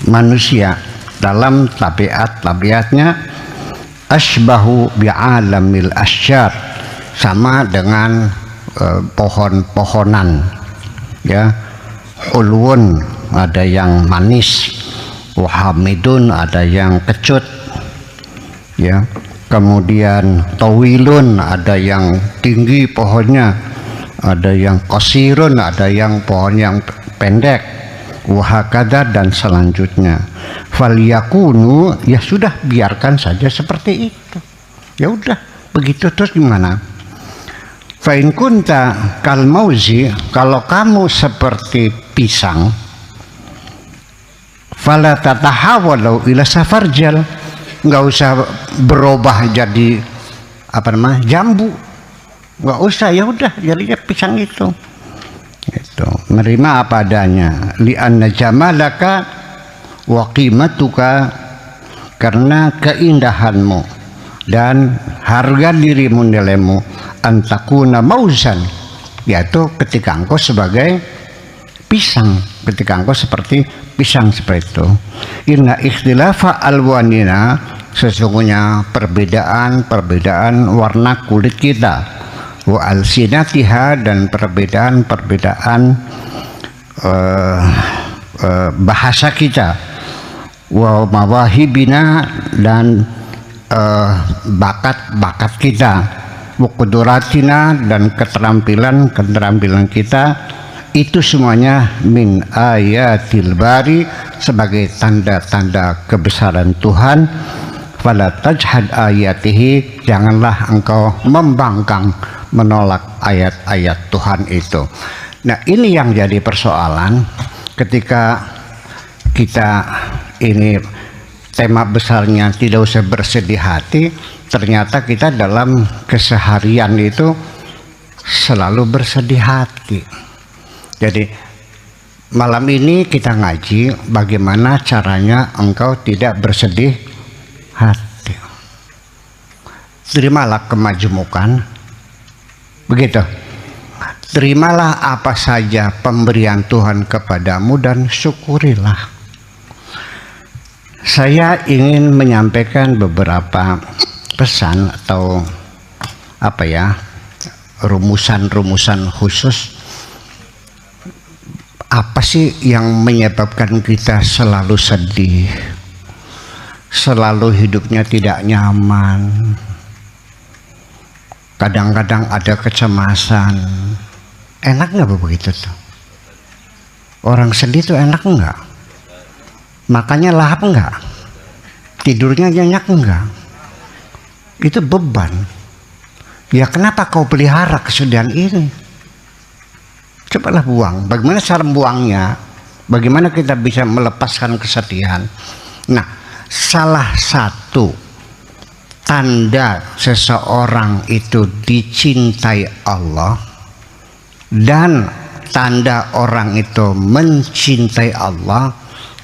manusia dalam tabiatnya asbahu bi'alamil asyar, sama dengan pohon-pohonan ya. Hulwun, ada yang manis, wahamidun, ada yang kecut ya. Kemudian tawilun, ada yang tinggi pohonnya, ada yang qasirun, ada yang pohon yang pendek, wahakada, dan selanjutnya. Falyakunu, ya sudah, biarkan saja seperti itu, ya udah begitu. Terus gimana? Fa in kunta kal mauzi, kalau kamu seperti pisang, fala tatahawalu ila safarjal, nggak usah berubah jadi apa namanya, jambu, nggak usah, ya udah jadinya pisang itu. Itu menerima apa adanya. Li'anna jamalaka wa qimatuka, karena keindahanmu dan harga dirimu, nilaimu, antakuna mauzan, yaitu ketika engkau sebagai pisang, ketika engkau seperti pisang seperti itu. Inna ikhtilafa alwanina, sesungguhnya perbedaan warna kulit kita, wa alsinatiha, dan perbedaan bahasa kita, wa mawahibina, dan bakat kita, wa quduratina, dan keterampilan kita, itu semuanya min ayatil bari, sebagai tanda-tanda kebesaran Tuhan. Fala tajhad ayatihi, janganlah engkau membangkang, menolak ayat-ayat Tuhan itu. Nah, ini yang jadi persoalan ketika kita ini tema besarnya tidak usah bersedih hati, ternyata kita dalam keseharian itu selalu bersedih hati. Jadi malam ini kita ngaji bagaimana caranya engkau tidak bersedih hati. Terimalah kemajemukan, begitu. Terimalah apa saja pemberian Tuhan kepadamu dan syukurilah. Saya ingin menyampaikan beberapa pesan atau apa ya, rumusan-rumusan khusus. Apa sih yang menyebabkan kita selalu sedih, selalu hidupnya tidak nyaman, kadang-kadang ada kecemasan? Enak nggak begitu tuh? Orang sedih tuh enak nggak? Makannya lahap nggak? Tidurnya nyenyak nggak? Itu beban. Ya kenapa kau pelihara kesedihan ini? Cobalah buang. Bagaimana cara buangnya? Bagaimana kita bisa melepaskan kesedihan? Nah, salah satu tanda seseorang itu dicintai Allah dan tanda orang itu mencintai Allah,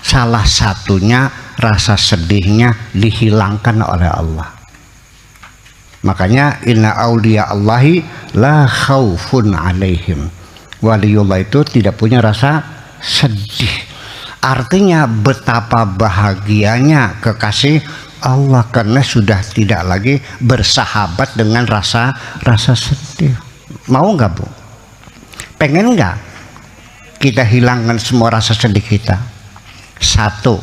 salah satunya rasa sedihnya dihilangkan oleh Allah. Makanya inna auliya Allahi la khaufun alaihim, waliullah itu tidak punya rasa sedih. Artinya betapa bahagianya kekasih Allah karena sudah tidak lagi bersahabat dengan rasa sedih. Mau nggak Bu? Pengen nggak kita hilangkan semua rasa sedih kita? Satu,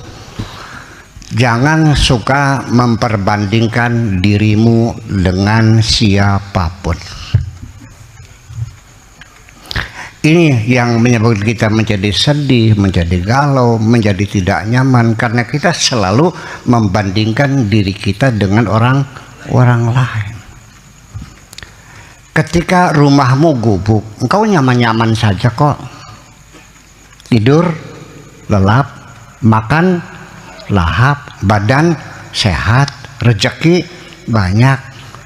jangan suka memperbandingkan dirimu dengan siapapun. Ini yang menyebabkan kita menjadi sedih, menjadi galau, menjadi tidak nyaman, karena kita selalu membandingkan diri kita dengan orang lain. Ketika rumahmu gubuk, engkau nyaman-nyaman saja kok. Tidur lelap, makan lahap, badan sehat, rezeki banyak.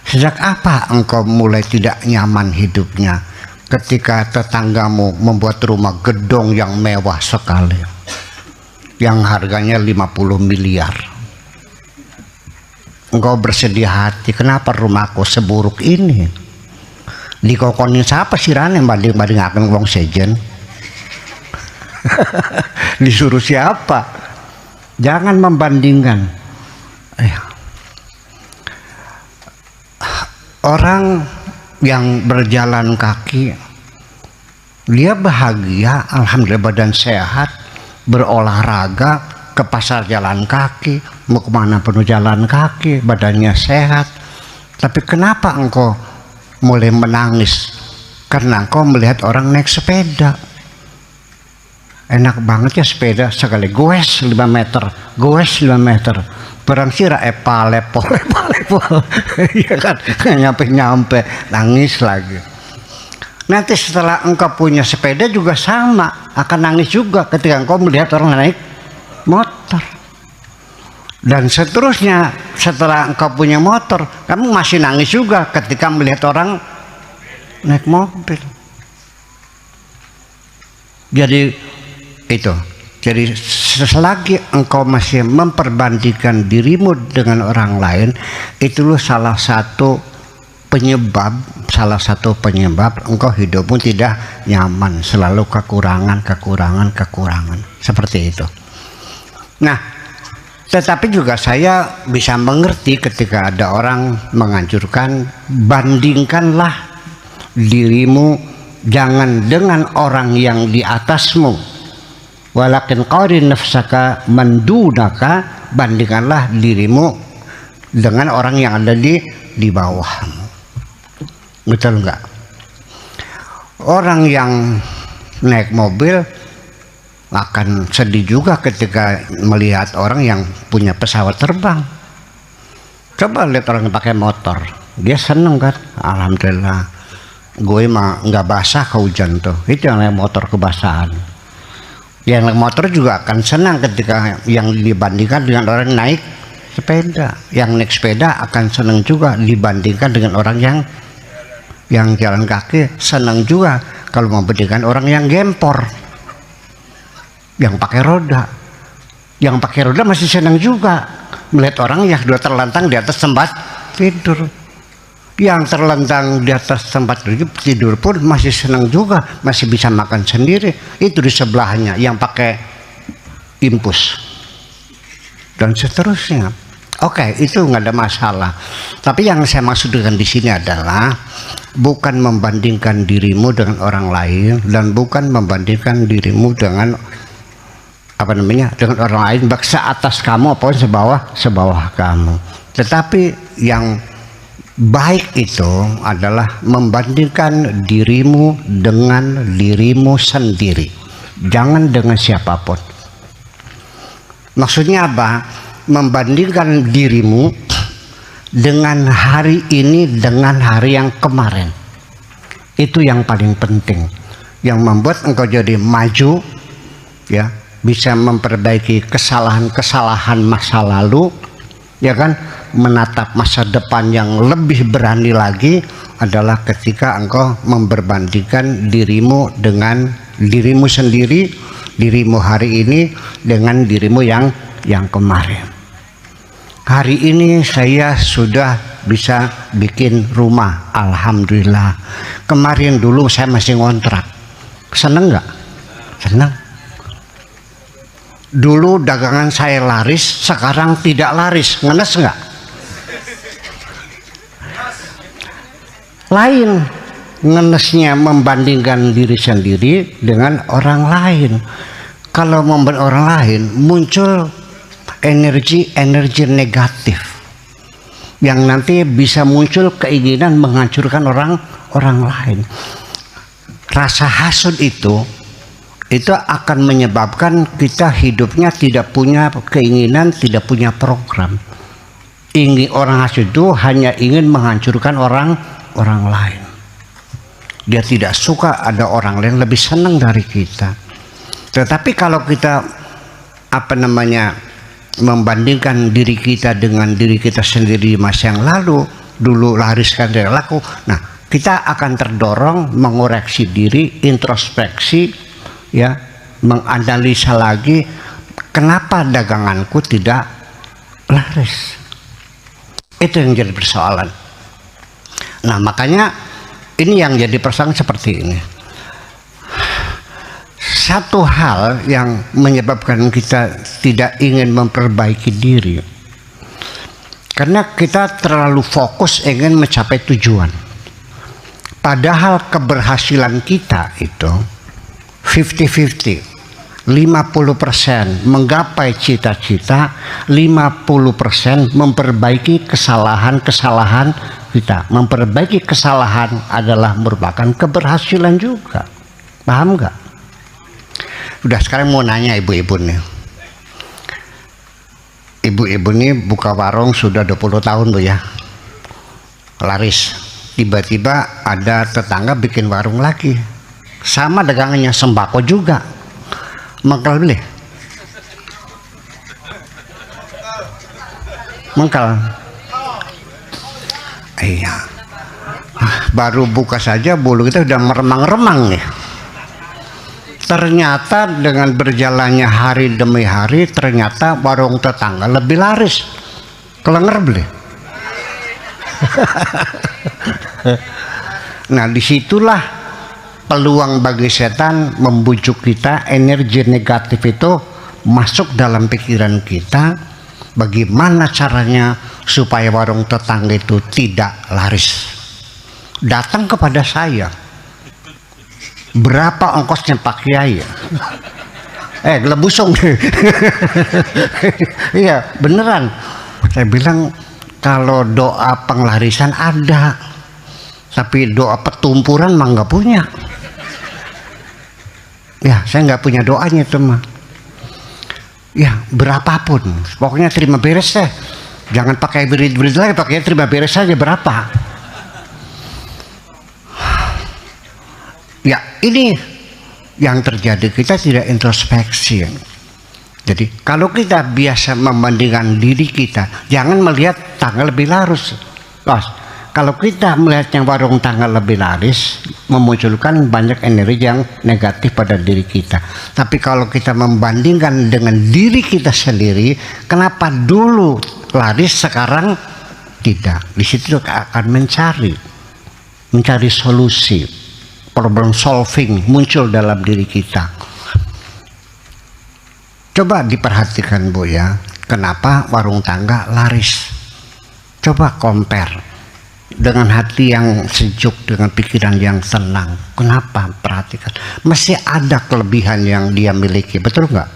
Sejak apa engkau mulai tidak nyaman hidupnya? Ketika tetanggamu membuat rumah gedung yang mewah sekali, yang harganya 50 miliar. Engkau bersedih hati, kenapa rumahku seburuk ini? Dikokonin siapa sih Rane banding akan wong sejen? Disuruh siapa? Jangan membandingkan. Orang yang berjalan kaki, dia bahagia, alhamdulillah badan sehat, berolahraga, ke pasar jalan kaki, mau kemana penuh jalan kaki, badannya sehat. Tapi kenapa engkau mulai menangis? Karena engkau melihat orang naik sepeda. Enak banget ya sepeda, sekali goes 5 meter, goes 5 meter. Perang sira lepo, ya kan, nyampe nangis lagi. Nanti setelah engkau punya sepeda juga sama, akan nangis juga ketika engkau melihat orang naik motor. Dan seterusnya, setelah engkau punya motor, kamu masih nangis juga ketika melihat orang naik mobil. Jadi itu. Jadi selagi engkau masih memperbandingkan dirimu dengan orang lain, itu salah satu penyebab engkau hidupmu tidak nyaman, selalu kekurangan. Seperti itu. Nah, tetapi juga saya bisa mengerti ketika ada orang menganjurkan, bandingkanlah dirimu jangan dengan orang yang di atasmu. Walakin qarin nafsaka mandunaka, bandingkanlah dirimu dengan orang yang ada di bawahmu. Betul enggak? Orang yang naik mobil akan sedih juga ketika melihat orang yang punya pesawat terbang. Coba lihat orang yang pakai motor, dia seneng kan? Alhamdulillah, gue mah nggak basah ke hujan tuh. Itu yang naik motor kebasahan. Yang naik motor juga akan senang ketika yang dibandingkan dengan orang yang naik sepeda. Yang naik sepeda akan senang juga dibandingkan dengan orang yang jalan kaki. Senang juga kalau membandingkan orang yang gempor, yang pakai roda. Yang pakai roda masih senang juga melihat orang yang sudah terlentang di atas tempat tidur. Yang terlentang di atas tempat tidur pun masih senang juga, masih bisa makan sendiri. Itu di sebelahnya yang pakai impus dan seterusnya. Oke, itu nggak ada masalah. Tapi yang saya maksudkan di sini adalah bukan membandingkan dirimu dengan orang lain dan bukan membandingkan dirimu dengan dengan orang lain, baik seatas kamu apapun sebawah kamu. Tetapi yang baik itu adalah membandingkan dirimu dengan dirimu sendiri, jangan dengan siapapun. Maksudnya apa? Membandingkan dirimu dengan hari ini dengan hari yang kemarin. Itu yang paling penting, yang membuat engkau jadi maju, ya, bisa memperbaiki kesalahan-kesalahan masa lalu, ya kan, menatap masa depan yang lebih berani lagi adalah ketika engkau memperbandingkan dirimu dengan dirimu sendiri, dirimu hari ini dengan dirimu yang kemarin. Hari ini saya sudah bisa bikin rumah, alhamdulillah. Kemarin dulu saya masih ngontrak. Seneng nggak? Seneng. Dulu dagangan saya laris, sekarang tidak laris. Ngenes nggak? Lain ngenesnya membandingkan diri sendiri dengan orang lain. Kalau membandingkan orang lain, muncul energi negatif yang nanti bisa muncul keinginan menghancurkan orang lain. Rasa hasud itu akan menyebabkan kita hidupnya tidak punya keinginan, tidak punya program. Orang hasud itu hanya ingin menghancurkan orang lain. Dia tidak suka ada orang lain lebih senang dari kita. Tetapi kalau kita membandingkan diri kita dengan diri kita sendiri di masa yang lalu, dulu lariskan tidak laku. Nah, kita akan terdorong mengoreksi diri, introspeksi, ya, menganalisa lagi kenapa daganganku tidak laris. Itu yang jadi persoalan. Nah, makanya ini yang jadi persoalan seperti ini. satu hal yang menyebabkan kita tidak ingin memperbaiki diri, karena kita terlalu fokus ingin mencapai tujuan. Padahal keberhasilan kita itu 50-50. 50% menggapai cita-cita, 50% memperbaiki kesalahan-kesalahan kita. Memperbaiki kesalahan adalah merupakan keberhasilan juga. Paham nggak? Udah, sekarang mau nanya ibu-ibu nih. Ibu-ibu nih buka warung sudah 20 tahun Bu ya. Laris. Tiba-tiba ada tetangga bikin warung lagi. Sama dagangannya, sembako juga. Mengkal beli. Mengkal. Iya. Baru buka saja bulu kita udah meremang-remang nih. Ternyata dengan berjalannya hari demi hari, ternyata warung tetangga lebih laris. Kelenger beli. Nah, disitulah peluang bagi setan membujuk kita, energi negatif itu masuk dalam pikiran kita. Bagaimana caranya supaya warung tetangga itu tidak laris? Datang kepada saya. Berapa ongkosnya Pak Kiai? Gelebusung. Iya, beneran. Saya bilang kalau doa penglarisan ada, tapi doa petumpuran mah nggak punya. Ya, saya nggak punya doanya itu mah. Ya, berapapun, pokoknya terima beres deh. Jangan pakai berit-berit lagi, pakai terima beres saja berapa. Ya, ini yang terjadi, kita tidak introspeksi. Jadi kalau kita biasa membandingkan diri kita, jangan melihat tangga lebih laris. Kalau kita melihatnya warung tangga lebih laris, memunculkan banyak energi yang negatif pada diri kita. Tapi kalau kita membandingkan dengan diri kita sendiri, kenapa dulu laris sekarang tidak? Di situ akan mencari solusi, problem solving muncul dalam diri kita. Coba diperhatikan Bu ya, kenapa warung tangga laris? Coba compare dengan hati yang sejuk, dengan pikiran yang tenang. Kenapa? Perhatikan, mesti ada kelebihan yang dia miliki, betul nggak?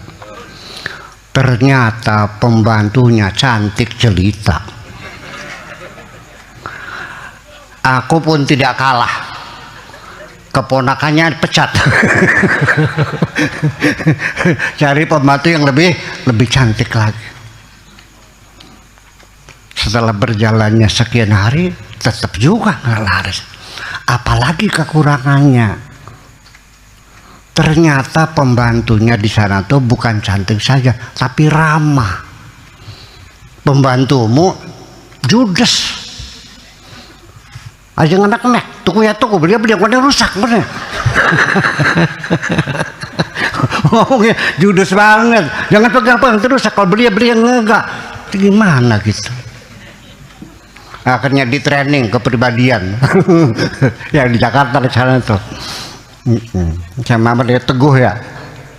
Ternyata pembantunya cantik jelita. Aku pun tidak kalah, keponakannya pecat. Cari pembantu yang lebih cantik lagi. Setelah berjalannya sekian hari, tetap juga nggak laris. Apalagi kekurangannya. Ternyata pembantunya di sana tuh bukan cantik saja, tapi ramah. Pembantumu judes. Aja ngenek-nek, tuku ya tuku, beli yang rusak bener. Ngomongnya judes banget. Jangan pegang terus, kalau beli yang enggak. Gimana gitu? Akhirnya di training kepribadian yang di Jakarta di sana tuh. Sama dia Teguh ya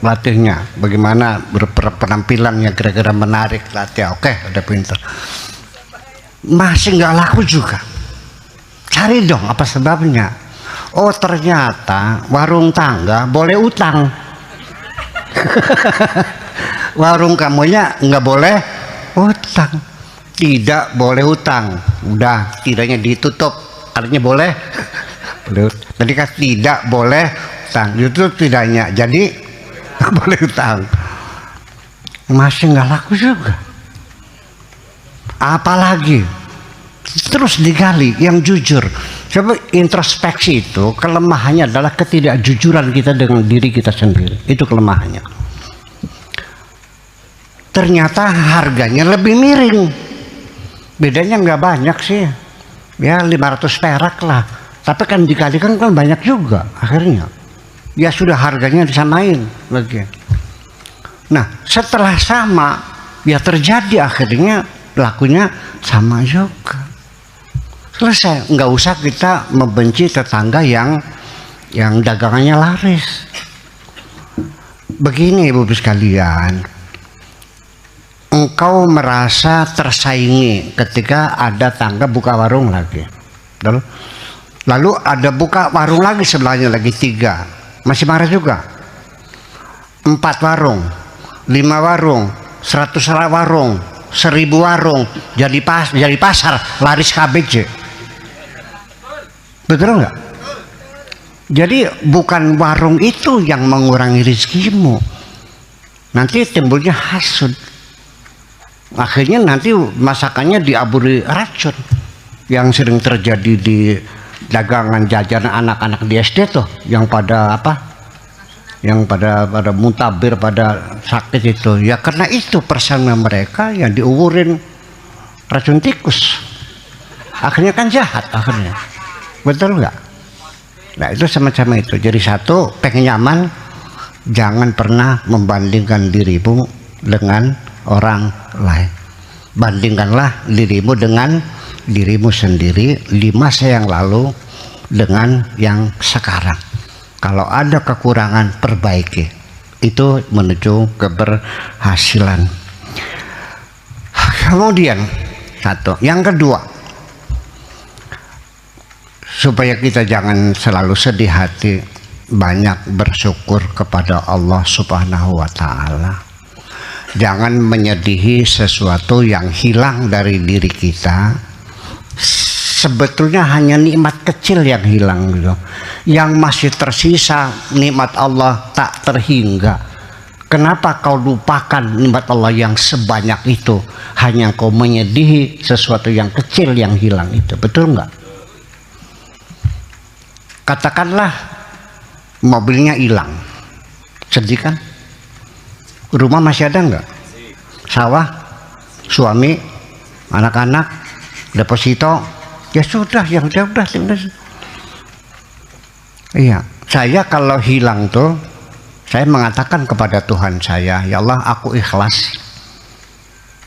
latihnya, bagaimana berpenampilan yang kira-kira menarik, latih. Oke, udah pinter. Masih nggak laku juga. Cari dong apa sebabnya. Oh, ternyata warung tangga boleh utang. Warung kamunya nggak boleh utang. Tidak boleh utang. Udah, tidaknya ditutup. Artinya boleh. Tadi kan tidak boleh utang, ditutup tidaknya. Jadi boleh utang. Masih nggak laku juga. Apalagi terus digali yang jujur. Coba introspeksi itu, kelemahannya adalah ketidakjujuran kita dengan diri kita sendiri. Itu kelemahannya. Ternyata harganya lebih miring. Bedanya nggak banyak sih, ya 500 perak lah. Tapi kan dikalikan kan banyak juga akhirnya. Ya sudah, harganya disamain lagi. Nah, setelah sama, ya terjadi akhirnya lakunya sama juga. Selesai, nggak usah kita membenci tetangga yang dagangannya laris. Begini Ibu sekalian, engkau merasa tersaingi ketika ada tangga buka warung lagi, lalu ada buka warung lagi sebelahnya lagi 3, masih marah juga. 4 warung, 5 warung, 100 warung, 1000 warung, jadi pasar laris KBC. Betul nggak? Jadi bukan warung itu yang mengurangi rezekimu, nanti timbulnya hasud. Akhirnya nanti masakannya diaburi racun, yang sering terjadi di dagangan jajanan anak-anak di SD tuh, yang pada yang pada muntabir, pada sakit itu ya, karena itu persaingan mereka yang diuburin racun tikus, akhirnya kan jahat akhirnya. Betul nggak? Nah itu semacam itu. Jadi satu, pengen nyaman, jangan pernah membandingkan dirimu dengan orang lain. Bandingkanlah dirimu dengan dirimu sendiri, 5 masa yang lalu dengan yang sekarang. Kalau ada kekurangan, perbaiki. Itu menuju keberhasilan. Kemudian satu, yang kedua, supaya kita jangan selalu sedih hati, banyak bersyukur kepada Allah Subhanahu wa Ta'ala. Jangan menyedihi sesuatu yang hilang dari diri kita. Sebetulnya hanya nikmat kecil yang hilang gitu. Yang masih tersisa nikmat Allah tak terhingga. Kenapa kau lupakan nikmat Allah yang sebanyak itu? Hanya kau menyedihi sesuatu yang kecil yang hilang itu. Betul nggak? Katakanlah mobilnya hilang, sedih kan? Rumah masih ada nggak? Sawah, suami, anak-anak, deposito, ya sudah, yang sudah. Iya, saya kalau hilang tuh, saya mengatakan kepada Tuhan saya, ya Allah, aku ikhlas,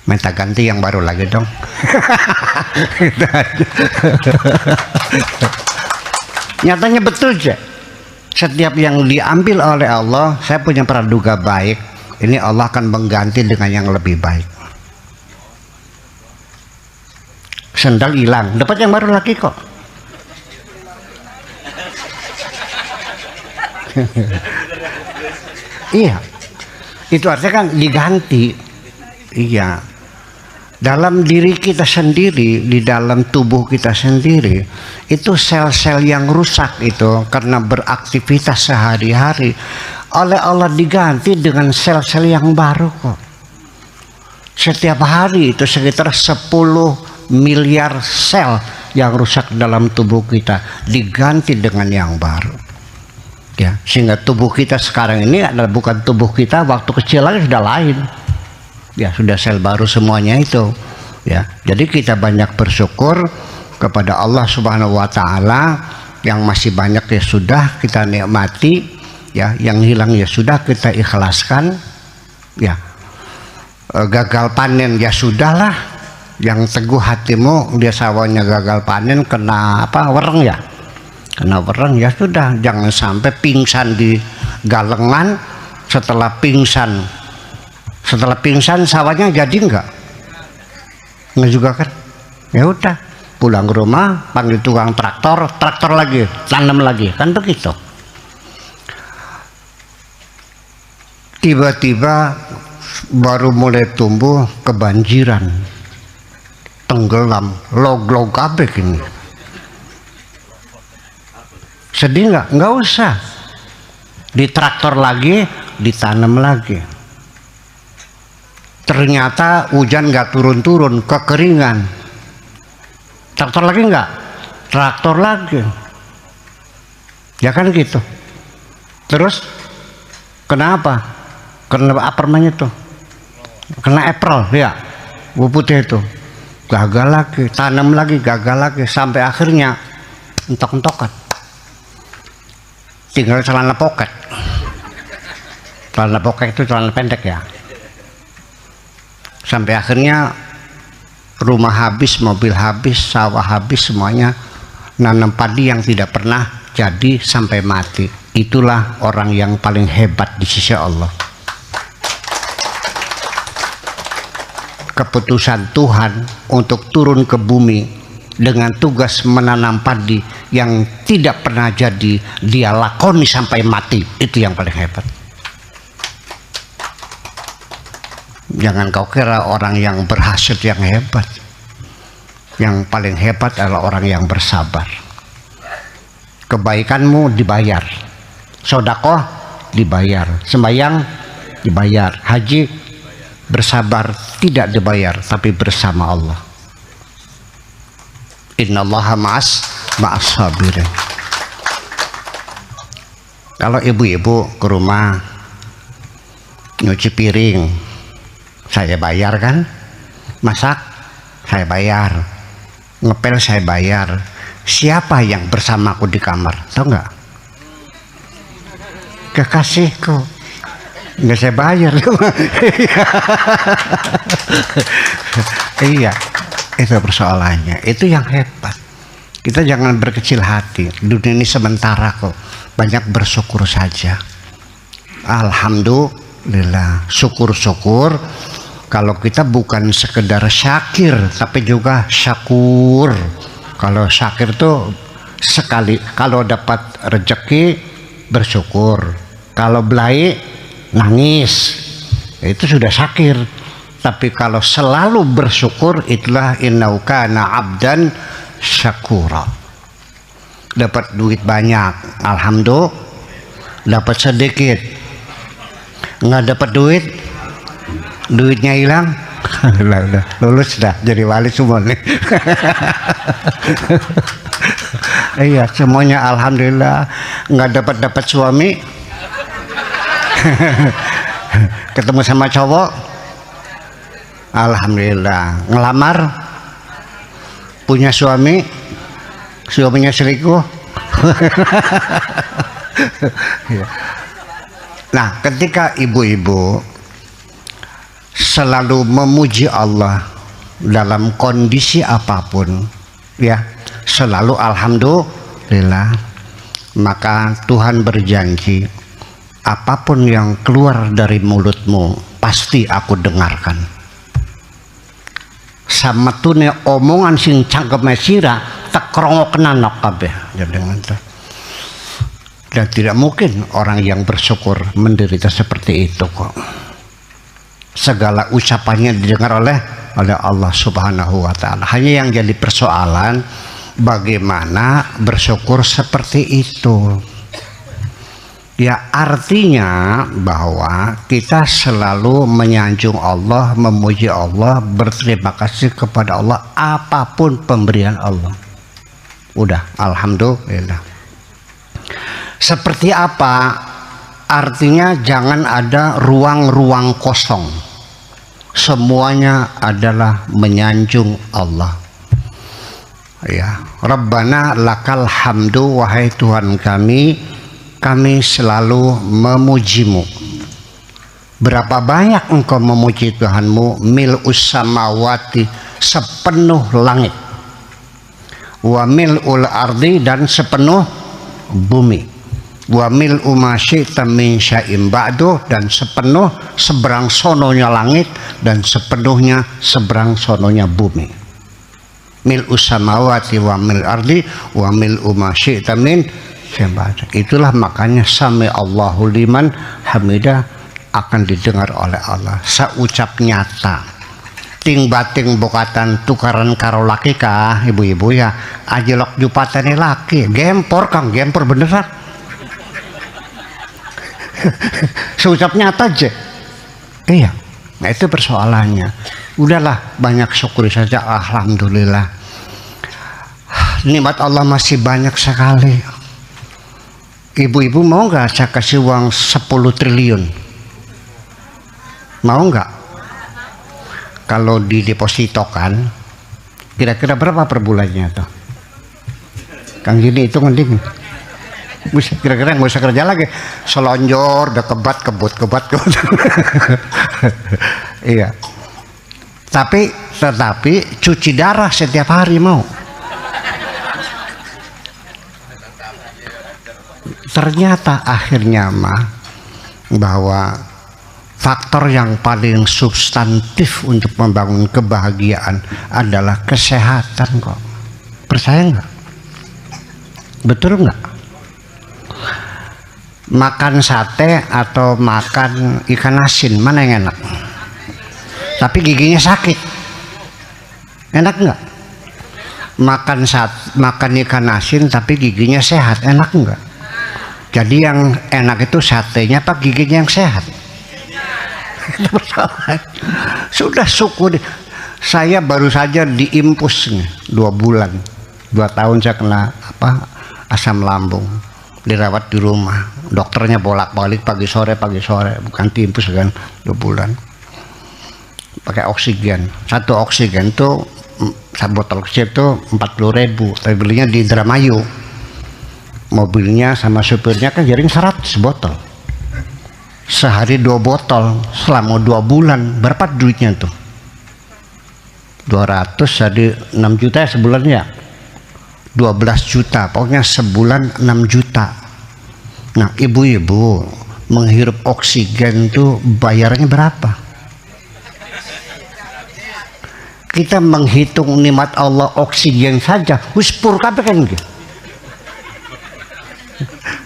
minta ganti yang baru lagi dong. Nyatanya betul aja. Setiap yang diambil oleh Allah, saya punya praduga baik, ini Allah akan mengganti dengan yang lebih baik. Sendal hilang, dapat yang baru lagi kok. Iya, itu artinya kan diganti. Iya, dalam diri kita sendiri, di dalam tubuh kita sendiri, itu sel-sel yang rusak itu karena beraktivitas sehari-hari, oleh Allah diganti dengan sel-sel yang baru kok. Setiap hari itu sekitar 10 miliar sel yang rusak dalam tubuh kita diganti dengan yang baru. Ya, sehingga tubuh kita sekarang ini adalah bukan tubuh kita waktu kecil lagi, sudah lain. Ya, sudah sel baru semuanya itu. Ya, jadi kita banyak bersyukur kepada Allah Subhanahu wa Ta'ala. Yang masih banyak ya sudah kita nikmati, ya, yang hilang ya sudah kita ikhlaskan. Ya, gagal panen ya sudahlah, yang teguh hatimu dia sawahnya gagal panen kena wereng ya, kena wereng ya sudah, jangan sampai pingsan di galengan. Setelah pingsan sawahnya jadi enggak juga kan, ya udah pulang ke rumah panggil tukang traktor lagi, tanam lagi, kan begitu. Tiba-tiba baru mulai tumbuh kebanjiran, tenggelam, log-log kabeh ini. Sedih nggak? Nggak usah. Ditraktor lagi, ditanam lagi. Ternyata hujan nggak turun-turun, kekeringan. Traktor lagi nggak? Traktor lagi. Ya kan gitu. Terus kenapa? Kena apa namanya tuh? Kena April ya, putih itu. Gagal lagi, tanam lagi, gagal lagi, sampai akhirnya entok-entokan. Tinggal celana poket. Celana poket itu celana pendek ya. Sampai akhirnya rumah habis, mobil habis, sawah habis, semuanya nanam padi yang tidak pernah jadi sampai mati. itulah orang yang paling hebat di sisi Allah. Keputusan Tuhan untuk turun ke bumi dengan tugas menanam padi yang tidak pernah jadi, dia lakoni sampai mati, itu yang paling hebat. Jangan kau kira orang yang berhasil yang hebat. Yang paling hebat adalah orang yang bersabar. Kebaikanmu dibayar, sedekah dibayar, sembahyang dibayar, haji bersabar tidak dibayar, tapi bersama Allah. Innallaha ma'as sabirin. Kalau ibu-ibu ke rumah nyuci piring, saya bayar kan? Masak, saya bayar. Ngepel, saya bayar. Siapa yang bersamaku di kamar? Tahu nggak? Kekasihku. Nggak saya bayar. Iya, itu persoalannya. Itu yang hebat. Kita jangan berkecil hati. Dunia ini sementara kok. Banyak bersyukur saja. Alhamdulillah. Syukur-syukur. Kalau kita bukan sekedar syakir, tapi juga syakur. Kalau syakir tuh sekali, kalau dapat rezeki bersyukur. Kalau belai nangis, itu sudah syakir. Tapi kalau selalu bersyukur, itulah innahu kana abdan syakura. Dapat duit banyak, alhamdulillah. Dapat sedikit, nggak dapat duit, duitnya hilang. Udah lulus dah jadi wali semua nih. Iya, semuanya alhamdulillah. Nggak dapat suami, ketemu sama cowok, alhamdulillah. Ngelamar, punya suami, suaminya selingkuh. Nah, ketika ibu-ibu selalu memuji Allah dalam kondisi apapun, ya, selalu alhamdulillah, maka Tuhan berjanji apapun yang keluar dari mulutmu pasti aku dengarkan. Sama tune omongan sing cangkeme sira tak krongokna kabeh. Dan tidak mungkin orang yang bersyukur menderita seperti itu kok. Segala ucapannya didengar oleh Allah Subhanahu wa ta'ala. Hanya yang jadi persoalan bagaimana bersyukur seperti itu. Ya, artinya bahwa kita selalu menyanjung Allah, memuji Allah, berterima kasih kepada Allah apapun pemberian Allah. Udah, alhamdulillah. Seperti apa? Artinya jangan ada ruang-ruang kosong. Semuanya adalah menyanjung Allah. Ya, Rabbana lakal hamdu, wahai Tuhan kami selalu memujimu. Berapa banyak engkau memuji Tuhanmu? Mil'us samawati, sepenuh langit. Wa mil'ul ardi, dan sepenuh bumi. Wa mil'u ma syi'ta min syai'in ba'du, dan sepenuh seberang sononya langit dan sepenuhnya seberang sononya bumi. Mil'u samawati wa mil'ul ardi wa mil'u ma syi'ta min syai'in ba'du. Itulah makanya sami Allahu liman hamidah akan didengar oleh Allah. Saucap nyata. Ting bating bokatan tukaran karo laki kah ibu-ibu ya, ajelok jupatane laki gempor kang, gempor beneran. Seucap nyata aja. Iya, nah itu persoalannya. Udahlah, banyak syukuri saja, alhamdulillah. Nikmat Allah masih banyak sekali. Ibu-ibu mau nggak saya kasih uang 10 triliun? Mau nggak? Kalau didepositokan, kira-kira berapa per bulannya tuh? Kang gini itu mending. Kira-kira nggak usah kerja lagi, selonjor, udah kebat. Iya. Tetapi cuci darah setiap hari mau? Ternyata akhirnya bahwa faktor yang paling substantif untuk membangun kebahagiaan adalah kesehatan kok. Percaya nggak? Betul nggak? Makan sate atau makan ikan asin, mana yang enak? Tapi giginya sakit, enak nggak? Makan ikan asin tapi giginya sehat, enak nggak? Jadi yang enak itu satenya apa giginya yang sehat? Sudah syukur. Saya baru saja diimpus nih, 2 bulan, 2 tahun saya kena asam lambung, dirawat di rumah. Dokternya bolak-balik pagi sore, bukan diimpus kan, 2 bulan. Pakai oksigen, 1 oksigen itu, 1 botol oksigen itu 40.000. Tapi belinya di Indramayu. Mobilnya sama supirnya kan jaring 100 botol. Sehari 2 botol selama 2 bulan. Berapa duitnya tuh? 200 jadi 6 juta ya sebulan ya. 12 juta, pokoknya sebulan 6 juta. Nah, ibu-ibu menghirup oksigen tuh bayarnya berapa? Kita menghitung nikmat Allah oksigen saja, wis pur kabeh kan gitu.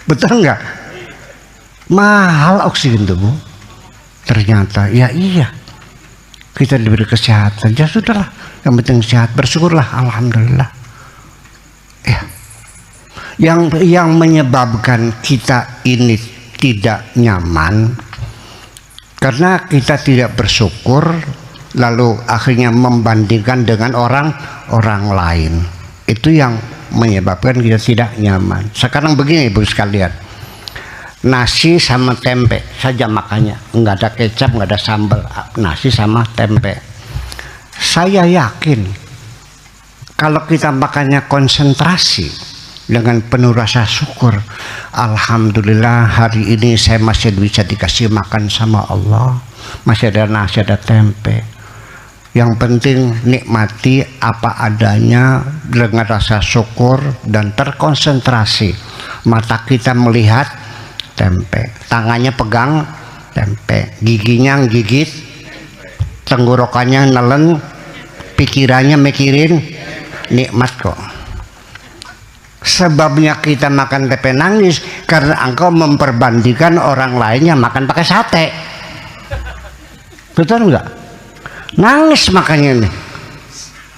Betul nggak? Mahal oksigen tuh Bu. Ternyata ya iya. Kita diberi kesehatan, ya sudahlah. Yang penting sehat, bersyukurlah, alhamdulillah. Ya. Yang menyebabkan kita ini tidak nyaman karena kita tidak bersyukur, lalu akhirnya membandingkan dengan orang lain. Itu yang menyebabkan kita tidak nyaman. Sekarang begini Ibu sekalian, nasi sama tempe saja makannya, nggak ada kecap, nggak ada sambal, nasi sama tempe. Saya yakin kalau kita makannya konsentrasi dengan penuh rasa syukur, alhamdulillah hari ini saya masih bisa dikasih makan sama Allah, masih ada nasi, ada tempe. Yang penting nikmati apa adanya dengan rasa syukur dan terkonsentrasi. Mata kita melihat tempe, tangannya pegang tempe, giginya gigit, tenggorokannya nelen, pikirannya mikirin nikmat kok. Sebabnya kita makan tempe nangis karena engkau memperbandingkan orang lainnya makan pakai sate. Betul nggak? Nangis makanya nih.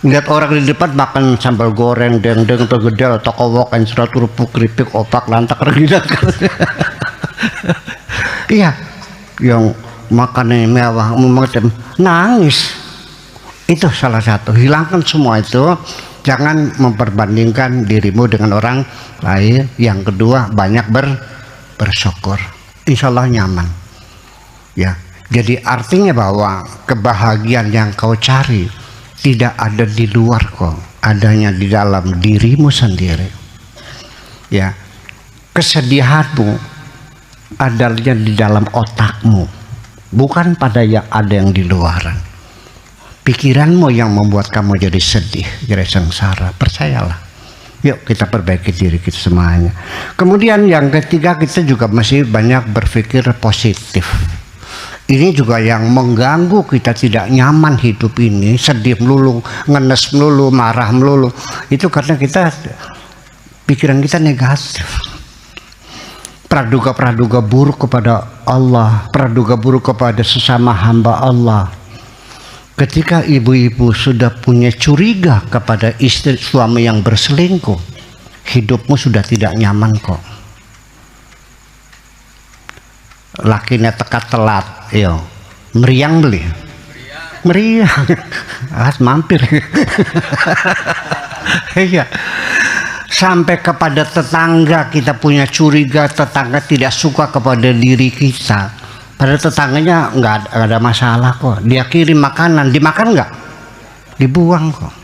Lihat orang di depan makan sambal goreng, dendeng, tegedel, tokowok, encrat, kerupuk, keripik, opak, lantak, regidak. Iya, yang makannya mewah, nangis. Itu salah satu. Hilangkan semua itu. Jangan memperbandingkan dirimu dengan orang lain. Yang kedua, banyak bersyukur. Insya Allah nyaman. Ya, jadi artinya bahwa kebahagiaan yang kau cari tidak ada di luar kok, adanya di dalam dirimu sendiri. Ya, kesedihanmu adanya di dalam otakmu, bukan pada yang ada yang di luaran. Pikiranmu yang membuat kamu jadi sedih, jadi sengsara. Percayalah. Yuk kita perbaiki diri kita semuanya. Kemudian yang ketiga, kita juga masih banyak berpikir positif. Ini juga yang mengganggu kita tidak nyaman hidup ini, sedih melulu, ngenes melulu, marah melulu. Itu karena kita pikiran kita negatif. Praduga-praduga buruk kepada Allah, praduga buruk kepada sesama hamba Allah. Ketika ibu-ibu sudah punya curiga kepada istri suami yang berselingkuh, hidupmu sudah tidak nyaman kok. Lakinya teka telat, yo, meriang beli, meriang, mampir, iya. Sampai kepada tetangga kita punya curiga, tetangga tidak suka kepada diri kita. Pada tetangganya nggak ada masalah kok. Dia kirim makanan, dimakan nggak? Dibuang kok.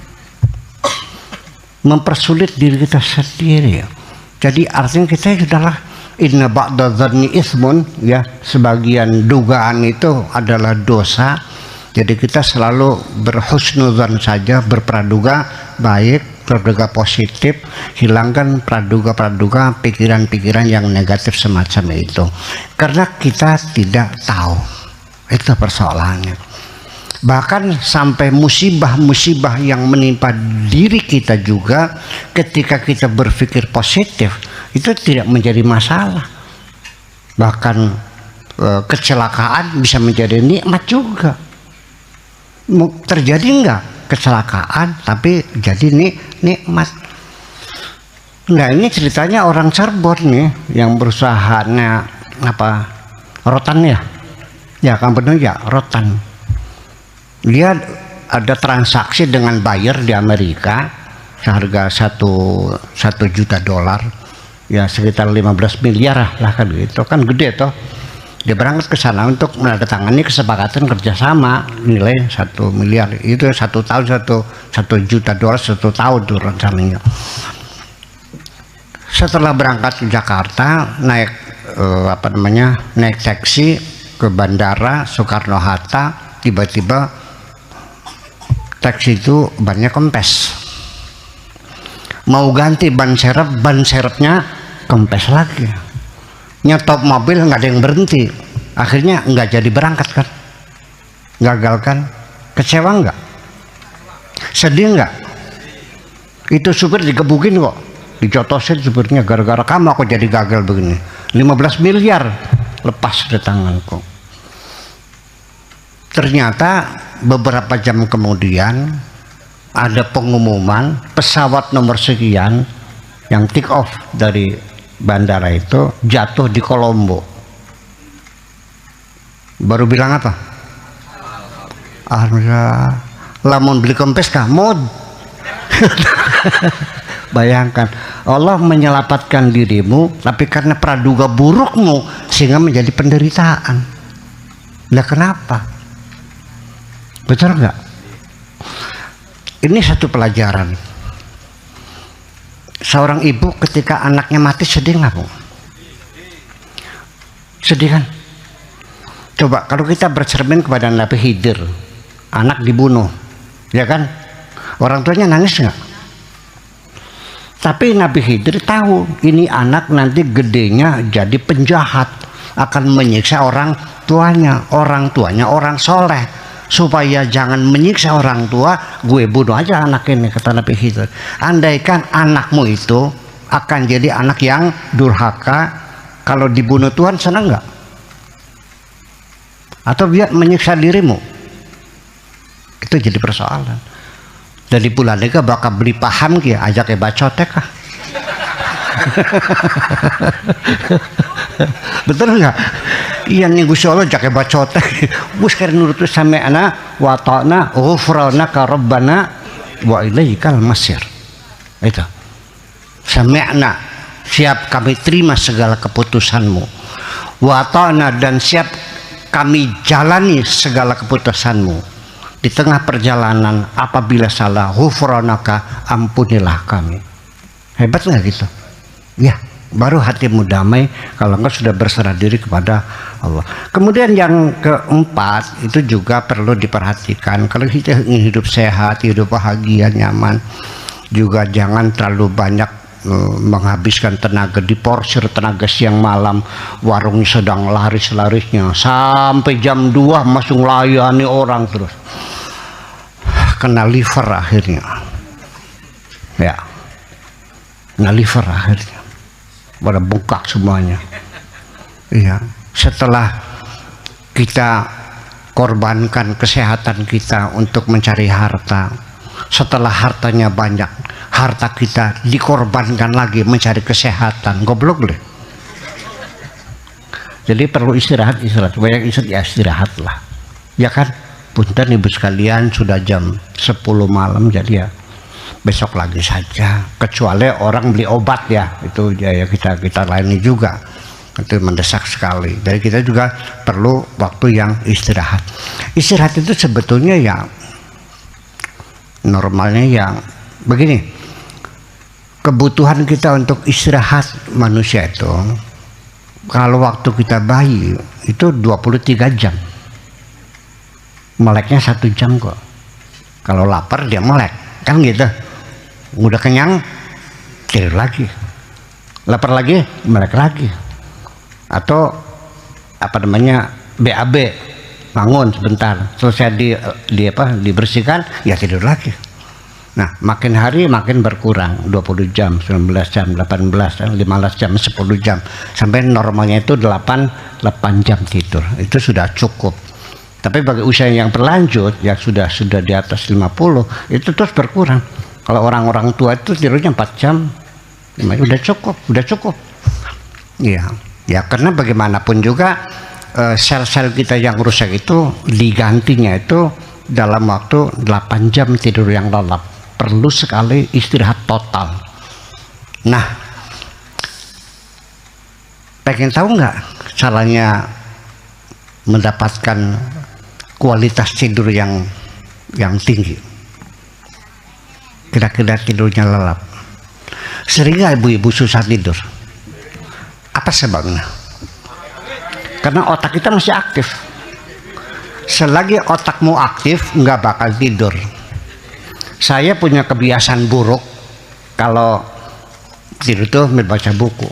Mempersulit diri kita sendiri. Jadi artinya kita adalah inna ba'da dzanni ismun, ya, sebagian dugaan itu adalah dosa. Jadi kita selalu berhusnudzan saja, berpraduga baik praduga positif, hilangkan praduga-praduga, pikiran-pikiran yang negatif semacam itu. Karena kita tidak tahu, itu persoalannya. Bahkan sampai musibah-musibah yang menimpa diri kita juga, ketika kita berpikir positif, itu tidak menjadi masalah. Bahkan kecelakaan bisa menjadi nikmat juga. Terjadi enggak kecelakaan tapi jadi nikmat. Nah, ini ceritanya orang Cirebon nih yang berusahanya apa, rotan ya kan, benar ya, rotan. Dia ada transaksi dengan buyer di Amerika seharga $1 juta, ya sekitar 15 miliar lah kan, gitu kan, gede toh. Dia berangkat ke sana untuk menandatangani kesepakatan kerjasama nilai 1 miliar, itu 1 tahun $1 juta 1 tahun tuh rencananya. Setelah berangkat ke Jakarta, naik naik taksi ke bandara Soekarno Hatta, tiba-tiba taksi itu bannya kempes. Mau ganti ban serepnya kempes lagi. Nyetop mobil nggak ada yang berhenti, akhirnya nggak jadi berangkat kan, gagal kan, kecewa nggak, sedih nggak? Itu supir digebukin kok, dicotosin supirnya, gara-gara kamu aku jadi gagal begini. 15 miliar lepas dari tanganku. Ternyata beberapa jam kemudian ada pengumuman pesawat nomor sekian yang take off dari bandara itu jatuh di Kolombo. Baru bilang apa? Alhamdulillah. Lamun beli kempes kah? Mod. Bayangkan, Allah menyelamatkan dirimu, tapi karena praduga burukmu sehingga menjadi penderitaan. Lah kenapa? Betul nggak? Ini satu pelajaran. Seorang ibu ketika anaknya mati sedih nggak, Bu? Sedih kan? Coba kalau kita bercermin kepada Nabi Khidir, anak dibunuh, ya kan? Orang tuanya nangis nggak? Tapi Nabi Khidir tahu ini anak nanti gedenya jadi penjahat, akan menyiksa orang tuanya orang soleh. Supaya jangan menyiksa orang tua, gue bunuh aja anak ini, kata Nabi Khidir. Andaikan anakmu itu akan jadi anak yang durhaka, kalau dibunuh Tuhan senang nggak? Atau dia menyiksa dirimu? Itu jadi persoalan. Dari bulan ini bakal beli paham kia, ajak bacotek kah? Betul nggak? Iya nih Gusti Allah jake bacotek. Bus kira nurut sama anak wa ta'na ghufrana ka rabbana wa ilaikal masir. Itu. Sami'na, siap kami terima segala keputusanmu. Wa ta'na, dan siap kami jalani segala keputusanmu. Di tengah perjalanan apabila salah, ghufranaka, ampunilah kami. Hebat nggak gitu? Ya, baru hatimu damai kalau engkau sudah berserah diri kepada Allah. Kemudian yang keempat itu juga perlu diperhatikan. Kalau kita ingin hidup sehat, hidup bahagia, nyaman, juga jangan terlalu banyak menghabiskan tenaga, diporsir tenaga siang malam, warung sedang laris-larisnya sampai jam 2 masuk layani orang terus, kena liver akhirnya, ya, kena liver akhirnya, pada bengkak semuanya. Iya, setelah kita korbankan kesehatan kita untuk mencari harta, setelah hartanya banyak, harta kita dikorbankan lagi mencari kesehatan, goblok deh. Jadi perlu istirahat, banyak istirahat lah, ya kan? Punten ibu sekalian, sudah jam 10 malam, jadi ya besok lagi saja, kecuali orang beli obat ya, itu ya kita layani juga, itu mendesak sekali. Jadi kita juga perlu waktu yang istirahat. Istirahat itu sebetulnya ya normalnya yang begini, kebutuhan kita untuk istirahat manusia itu, kalau waktu kita bayi itu 23 jam, meleknya 1 jam kok. Kalau lapar dia melek, kan gitu. udah kenyang tidur lagi, lapar lagi melek lagi, atau apa namanya BAB, bangun sebentar, selesai dibersihkan ya tidur lagi. Nah, makin hari makin berkurang, 20 jam, 19 jam, 18 jam, 15 jam, 10 jam, sampai normalnya itu 8 jam tidur. Itu sudah cukup. Tapi bagi usia yang berlanjut, yang sudah di atas 50, itu terus berkurang. Kalau orang-orang tua itu tidurnya 4 jam, udah cukup. Iya, ya karena bagaimanapun juga sel-sel kita yang rusak itu digantinya itu dalam waktu 8 jam tidur yang lelap. Perlu sekali istirahat total. Nah, pengen tahu nggak caranya mendapatkan kualitas tidur yang tinggi? Kira-kira tidurnya lelap. Sering nggak ibu-ibu susah tidur? Apa sebabnya? Karena otak kita masih aktif. Selagi otakmu aktif, nggak bakal tidur. Saya punya kebiasaan buruk kalau tidur tuh membaca buku.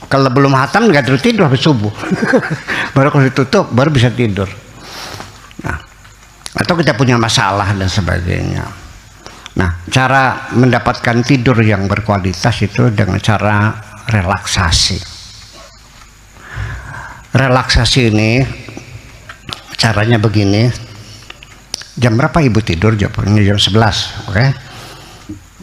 Kalau belum hatam nggak tidur habis subuh. Baru kalau ditutup baru bisa tidur. Nah, atau kita punya masalah dan sebagainya. Nah, cara mendapatkan tidur yang berkualitas itu dengan cara relaksasi. Relaksasi ini caranya begini. Jam berapa ibu tidur? Jawabnya jam 11, oke?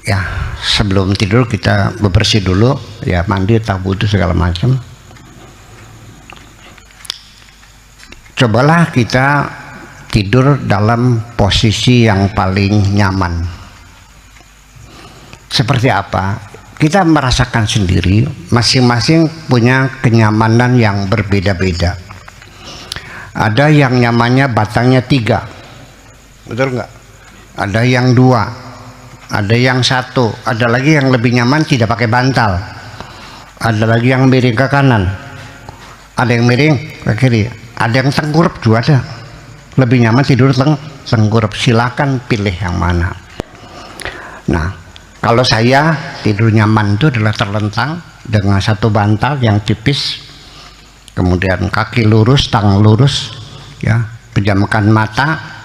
Ya, sebelum tidur kita bebersih dulu, ya mandi, tak wudhu segala macam. Cobalah kita tidur dalam posisi yang paling nyaman. Seperti apa? Kita merasakan sendiri, masing-masing punya kenyamanan yang berbeda-beda. Ada yang nyamannya batangnya 3. Betul nggak? Ada yang 2, ada yang 1, ada lagi yang lebih nyaman tidak pakai bantal, ada lagi yang miring ke kanan, ada yang miring ke kiri, ada yang tengkurap juga ada. Lebih nyaman tidur tengkurap. Silakan pilih yang mana. Nah, kalau saya tidur nyaman itu adalah terlentang dengan satu bantal yang tipis, kemudian kaki lurus, tangan lurus, ya, pejamkan mata.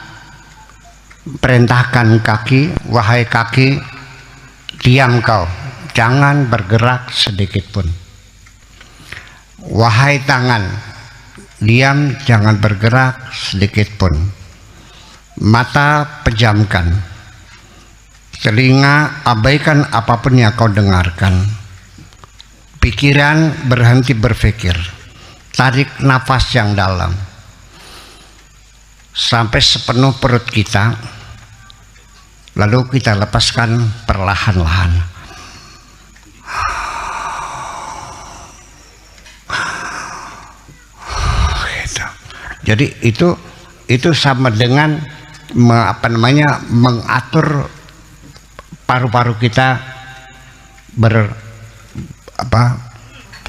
Perintahkan kaki, wahai kaki, diam kau, jangan bergerak sedikit pun. Wahai tangan, diam, jangan bergerak sedikit pun. Mata pejamkan, telinga abaikan apapun yang kau dengarkan. Pikiran berhenti berpikir, tarik nafas yang dalam sampai sepenuh perut kita, lalu kita lepaskan perlahan-lahan. Gitu. Jadi itu sama dengan mengatur paru-paru kita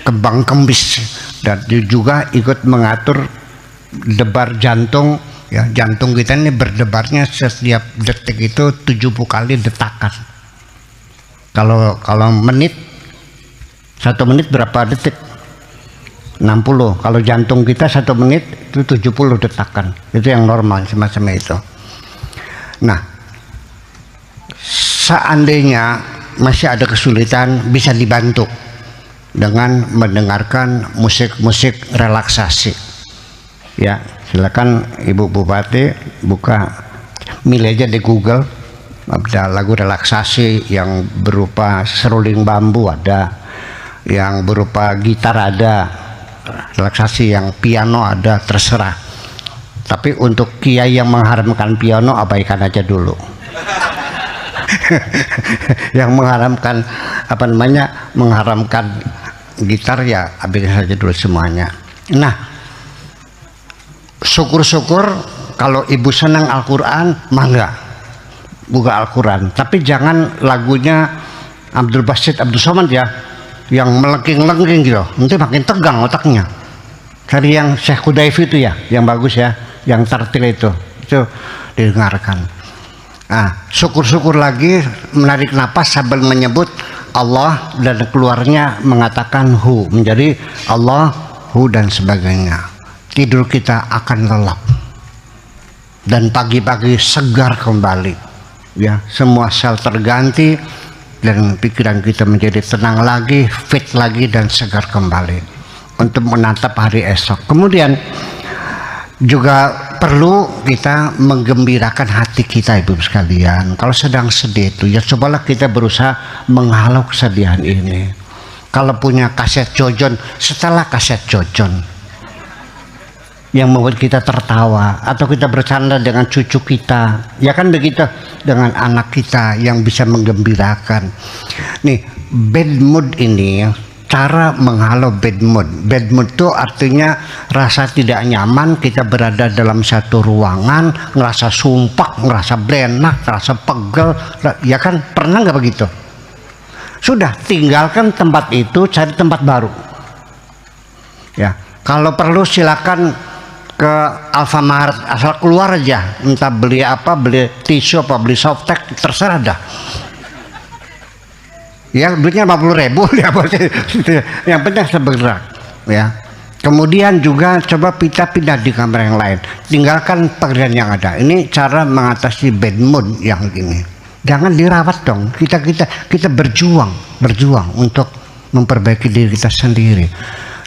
kembang kembis, dan juga ikut mengatur debar jantung. Ya, jantung kita ini berdebarnya setiap detik itu 70 kali detakan. Kalau menit, 1 menit berapa detik? 60. Kalau jantung kita 1 menit itu 70 detakan. Itu yang normal, semacam itu. Nah, seandainya masih ada kesulitan, bisa dibantu dengan mendengarkan musik-musik relaksasi. Ya, silakan Ibu Bupati buka, milih aja di Google, ada lagu relaksasi yang berupa seruling bambu, ada yang berupa gitar, ada relaksasi yang piano, ada, terserah. Tapi untuk kiai yang mengharamkan piano, abaikan aja dulu. Yang mengharamkan gitar, ya abaikan saja dulu semuanya. Nah, syukur-syukur kalau ibu senang Al-Quran, mangga buka Al-Quran, tapi jangan lagunya Abdul Basit Abdul Somad ya, yang melengking-lengking gitu, nanti makin tegang otaknya. Cari yang Syekh Kudaifi itu ya, yang bagus ya, yang tartil itu didengarkan. Syukur-syukur lagi menarik napas sambil menyebut Allah dan keluarnya mengatakan hu, menjadi Allah, hu dan sebagainya. Tidur kita akan lelap dan pagi-pagi segar kembali, ya, semua sel terganti dan pikiran kita menjadi tenang lagi, fit lagi dan segar kembali untuk menatap hari esok. Kemudian juga perlu kita menggembirakan hati kita, ibu sekalian. Kalau sedang sedih itu, ya cobalah kita berusaha menghalau kesedihan ini. Kalau punya kaset Jojon, setelah kaset Jojon yang membuat kita tertawa, atau kita bercanda dengan cucu kita, ya kan begitu, dengan anak kita yang bisa menggembirakan. Nih, bad mood ini, cara menghalau bad mood. Bad mood itu artinya rasa tidak nyaman, kita berada dalam satu ruangan, ngerasa sumpah, ngerasa blenak, ngerasa pegel, ya kan, pernah nggak begitu? Sudah, tinggalkan tempat itu, cari tempat baru. Ya, kalau perlu silakan ke Alfamart, asal keluar aja, entah beli apa, beli tisu apa, beli softtek, terserah dah. Ya, duitnya 50.000 ya, yang penting bergerak, ya. Kemudian juga coba kita pindah di kamar yang lain, tinggalkan pekerjaan yang ada. Ini cara mengatasi bad mood yang ini. Jangan dirawat dong, kita berjuang untuk memperbaiki diri kita sendiri.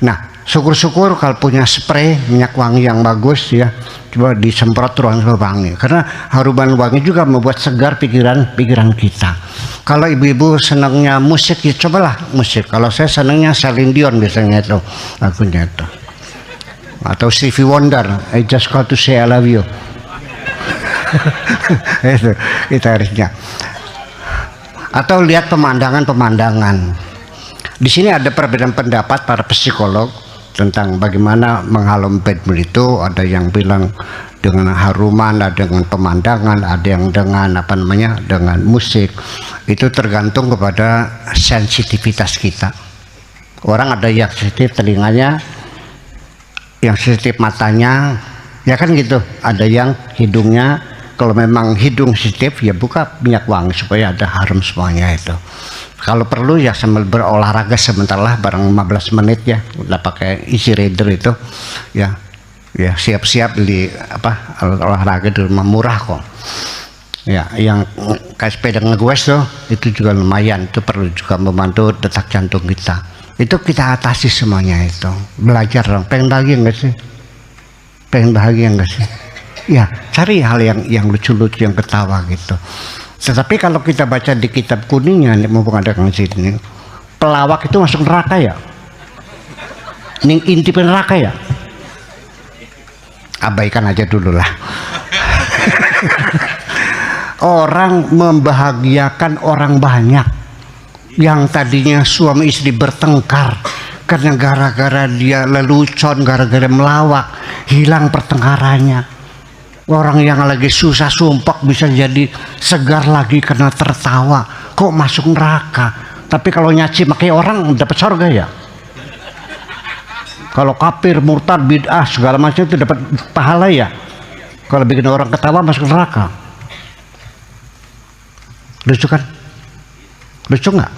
Nah, syukur-syukur kalau punya spray minyak wangi yang bagus, ya, coba disemprot ruangan wangi, karena haruman wangi juga membuat segar pikiran kita. Kalau ibu-ibu senangnya musik, ya cobalah musik. Kalau saya senangnya Celine Dion biasanya itu lagunya itu, atau Stevie Wonder, I Just Got to Say I Love You. Itu gitarisnya. Atau lihat pemandangan. Di sini ada perbedaan pendapat para psikolog tentang bagaimana menghalau bad mood itu. Ada yang bilang dengan haruman, ada dengan pemandangan, ada yang dengan dengan musik. Itu tergantung kepada sensitivitas kita. Orang ada yang sensitif telinganya, yang sensitif matanya, ya kan gitu. Ada yang hidungnya, kalau memang hidung sensitif, ya buka minyak wangi supaya ada harum semuanya itu. Kalau perlu ya sambil berolahraga sebentar lah, bareng 15 menit ya, udah pakai easy reader itu, ya siap-siap beli alat olahraga di rumah, murah kok. Ya, yang kayak sepeda ngegoes tuh, itu juga lumayan, itu perlu juga membantu detak jantung kita. Itu kita atasi semuanya itu. Belajar dong, pengen bahagia enggak sih? Pengen bahagia enggak sih? Ya, cari hal yang lucu-lucu, yang ketawa gitu. Tetapi kalau kita baca di kitab kuningnya, mumpung ada Kang sini, pelawak itu masuk neraka ya? Intip neraka ya? Abaikan aja dulu lah. Orang membahagiakan orang banyak yang tadinya suami istri bertengkar karena gara-gara dia lelucon, gara-gara melawak, hilang pertengkarannya. Orang yang lagi susah sumpah bisa jadi segar lagi karena tertawa. Kok masuk neraka? Tapi kalau nyaci makai orang dapat surga ya? Kalau kafir, murtad, bid'ah segala macam itu dapat pahala ya? Kalau bikin orang ketawa masuk neraka. Lucu kan? Lucu nggak?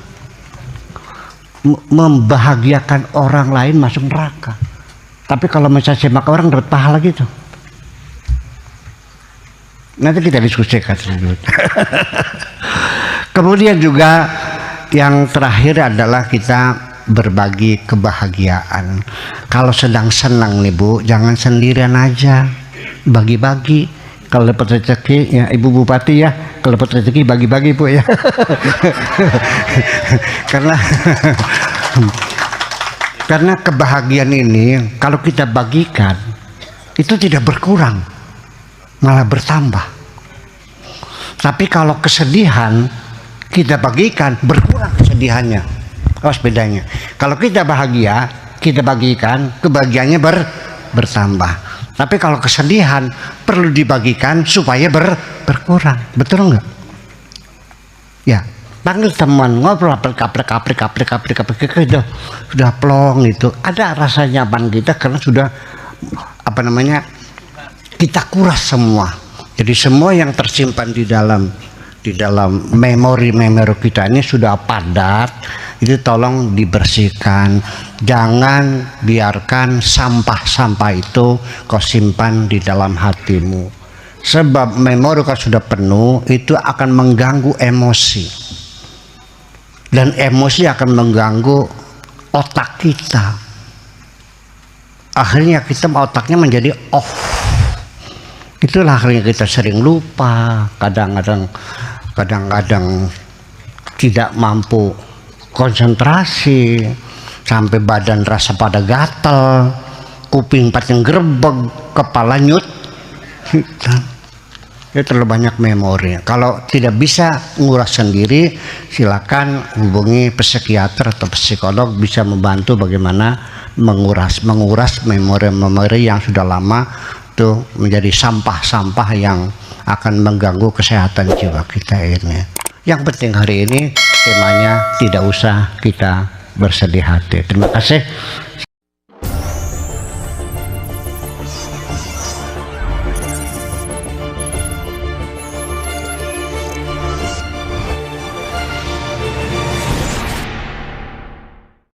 Membahagiakan orang lain masuk neraka. Tapi kalau mencaci maka orang dapat pahala gitu. Nanti kita diskusikan. Kemudian juga yang terakhir adalah kita berbagi kebahagiaan. Kalau sedang senang nih Bu, jangan sendirian aja, bagi-bagi. Kalau dapat rezeki, ya Ibu Bupati ya, kalau dapat rezeki bagi-bagi Bu ya. karena kebahagiaan ini kalau kita bagikan itu tidak berkurang, malah bertambah. Tapi kalau kesedihan kita bagikan, berkurang kesedihannya. Awas bedanya. Kalau kita bahagia, kita bagikan, kebahagiaannya bertambah. Tapi kalau kesedihan perlu dibagikan supaya berkurang. Betul nggak? Ya, panggil teman, ngobrol, kaprik, sudah plong itu. Ada rasa nyaman kita karena sudah kita kuras semua. Jadi semua yang tersimpan di dalam memori kita ini sudah padat, itu tolong dibersihkan. Jangan biarkan sampah-sampah itu kau simpan di dalam hatimu, sebab memori kalau sudah penuh itu akan mengganggu emosi, dan emosi akan mengganggu otak kita. Akhirnya kita otaknya menjadi off. Itulah akhirnya kita sering lupa, kadang-kadang tidak mampu konsentrasi, sampai badan rasa pada gatal, kuping pating gerbeg, kepala nyut. Itu terlalu banyak memori. Kalau tidak bisa nguras sendiri, silakan hubungi psikiater atau psikolog, bisa membantu bagaimana menguras memori yang sudah lama itu menjadi sampah-sampah yang akan mengganggu kesehatan jiwa kita ini. Yang penting hari ini temanya tidak usah kita bersedih hati. Terima kasih.